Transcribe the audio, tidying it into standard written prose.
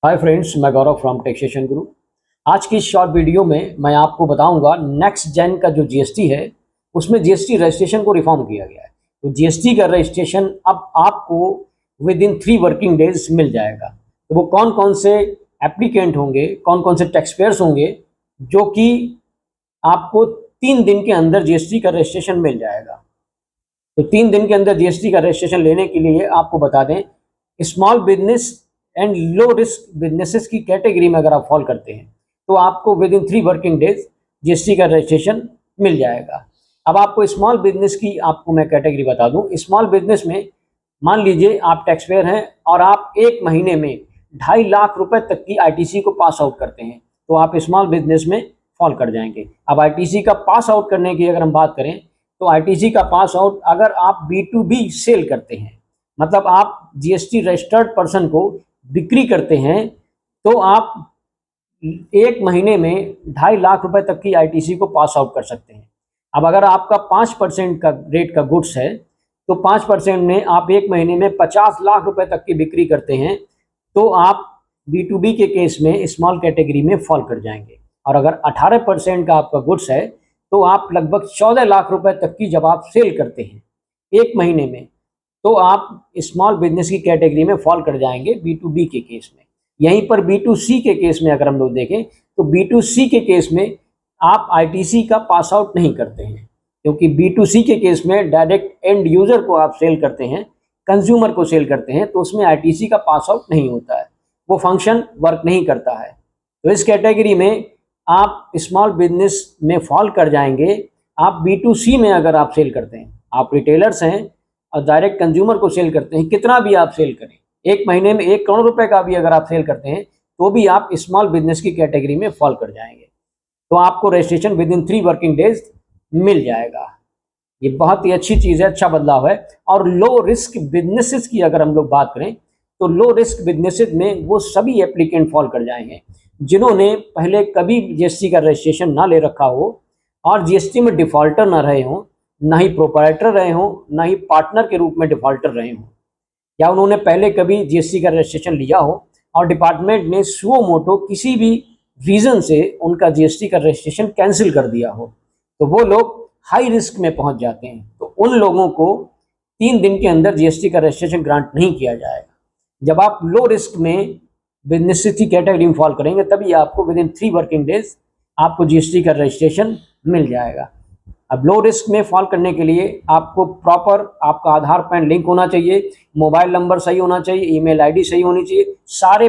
Hi friends, मैं गौरव from taxation गुरु। आज की इस शॉर्ट वीडियो में मैं आपको बताऊंगा नेक्स्ट जेन का जो जीएसटी है उसमें जीएसटी रजिस्ट्रेशन को रिफॉर्म किया गया है। तो जीएसटी का रजिस्ट्रेशन अब आपको विद इन 3 वर्किंग डेज मिल जाएगा। तो वो कौन कौन से एप्लीकेंट होंगे, कौन कौन से टैक्स पेयर्स होंगे जो कि आपको 3 दिन के अंदर जीएसटी का रजिस्ट्रेशन मिल जाएगा। तो 3 दिन के अंदर जीएसटी का रजिस्ट्रेशन लेने के लिए आपको बता दें, small business and low risk businesses की कैटेगरी में अगर आप फॉल करते हैं तो आपको with in 3 working days GST का रजिस्ट्रेशन मिल जाएगा। अब आपको स्मॉल बिजनेस की आपको मैं कैटेगरी बता दूं। स्मॉल बिजनेस में मान लीजिए आप टैक्स पेयर हैं और आप एक महीने में 2.5 लाख रुपए तक की आईटीसी को पास आउट करते हैं तो आप स्मॉल बिजनेस में फॉल कर जाएंगे। अब आईटीसी का पास आउट करने की अगर हम बात करें तो आईटीसी का पास आउट अगर आप B2B सेल करते हैं, मतलब आप जीएसटी रजिस्टर्ड पर्सन को बिक्री करते हैं, तो आप एक महीने में 2.5 लाख रुपए तक की आईटीसी को पास आउट कर सकते हैं। अब अगर आपका 5% का रेट का गुड्स है तो 5% में आप एक महीने में 50 लाख रुपए तक की बिक्री करते हैं तो आप B2B के केस में स्मॉल कैटेगरी में फॉल कर जाएंगे। और अगर 18% का आपका गुड्स है तो आप लगभग 14 लाख रुपए तक की जब आप सेल करते हैं एक महीने में तो आप स्मॉल बिजनेस की कैटेगरी में फॉल कर जाएंगे B2B के केस में। यहीं पर B2C के केस में अगर हम लोग देखें तो B2C के केस में आप आईटीसी का पास आउट नहीं करते हैं, क्योंकि B2C के केस में डायरेक्ट एंड यूजर को आप सेल करते हैं, कंज्यूमर को सेल करते हैं, तो उसमें आईटीसी का पास आउट नहीं होता है, वो फंक्शन वर्क नहीं करता है। तो इस कैटेगरी में आप स्मॉल बिजनेस में फॉल कर जाएंगे। आप B2C में अगर आप सेल करते हैं, आप रिटेलर्स हैं और डायरेक्ट कंज्यूमर को सेल करते हैं, कितना भी आप सेल करें, एक महीने में 1 करोड़ रुपए का भी अगर आप सेल करते हैं तो भी आप स्मॉल बिजनेस की कैटेगरी में फॉल कर जाएंगे। तो आपको registration within 3 working days मिल जाएगा। ये बहुत ही अच्छी चीज़ है, अच्छा बदलाव है। और लो रिस्क बिजनेसेस की अगर हम लोग बात करें तो लो रिस्क बिजनेसेस में वो सभी एप्लीकेंट फॉल कर जाएंगे जिन्होंने पहले कभी जीएसटी का रजिस्ट्रेशन ना ले रखा हो और जीएसटी में डिफॉल्टर ना रहे हों, ना ही प्रोपराइटर रहे हों, ना ही पार्टनर के रूप में डिफॉल्टर रहे हों, या उन्होंने पहले कभी जीएसटी का रजिस्ट्रेशन लिया हो और डिपार्टमेंट ने सुओ मोटो किसी भी रीज़न से उनका जीएसटी का रजिस्ट्रेशन कैंसिल कर दिया हो, तो वो लोग हाई रिस्क में पहुंच जाते हैं। तो उन लोगों को 3 दिन के अंदर जीएसटी का रजिस्ट्रेशन ग्रांट नहीं किया जाएगा। जब आप लो रिस्क में बिजनेस की कैटेगरी में फॉल करेंगे तभी आपको विद इन 3 वर्किंग डेज आपको जीएसटी का रजिस्ट्रेशन मिल जाएगा। अब लो रिस्क में फॉल करने के लिए आपको प्रॉपर आपका आधार पैन लिंक होना चाहिए, मोबाइल नंबर सही होना चाहिए, ईमेल आईडी सही होनी चाहिए, सारे